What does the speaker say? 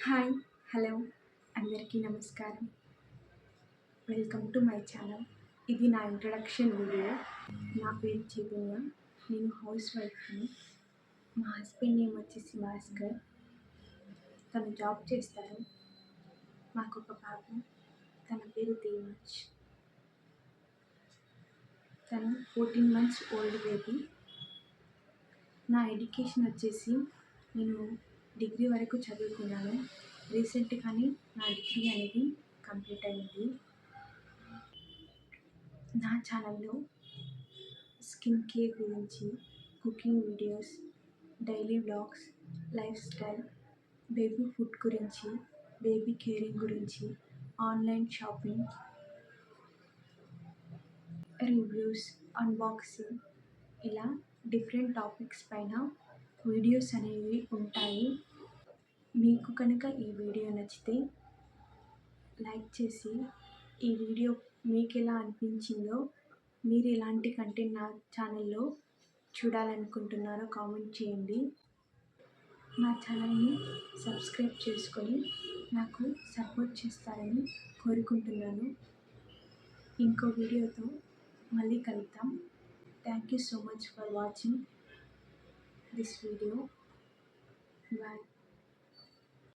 Hi, hello, అందరికీ నమస్కారం. Welcome to my channel. ఇది నా ఇంట్రడక్షన్ వీడియో. నా పేరు చైతన్య. నేను హౌస్ వైఫ్ని. మా హస్బెండ్ నేమ్ వచ్చేసి భాస్కర్. తను జాబ్ చేస్తారు. మాకు ఒక పాప. తన పేరు తేమచ్. తను 14 months ఓల్డ్ బేబీ. నా ఎడ్యుకేషన్ వచ్చేసి నేను డిగ్రీ వరకు చదువుకున్నాను. రీసెంట్గానే నా డిగ్రీ అనేది కంప్లీట్ అయింది. నా ఛానల్లో స్కిన్ కేర్ గురించి, cooking videos, daily vlogs, life style, baby food గురించి, బేబీ కేరింగ్ గురించి, ఆన్లైన్ షాపింగ్, రివ్యూస్, అన్బాక్సింగ్, ఇలా డిఫరెంట్ టాపిక్స్ పైన వీడియోస్ అనేవి ఉంటాయి. మీకు కనుక ఈ వీడియో నచ్చితే లైక్ చేసి, ఈ వీడియో మీకు ఎలా అనిపించిందో, మీరు ఎలాంటి కంటెంట్ నా ఛానల్లో చూడాలనుకుంటున్నారో కామెంట్ చేయండి. నా ఛానల్ని సబ్స్క్రైబ్ చేసుకొని నాకు సపోర్ట్ చేస్తారని కోరుకుంటున్నాను. ఇంకో వీడియోతో మళ్ళీ కలుద్దాం. Thank you so much for watching this video. Bye.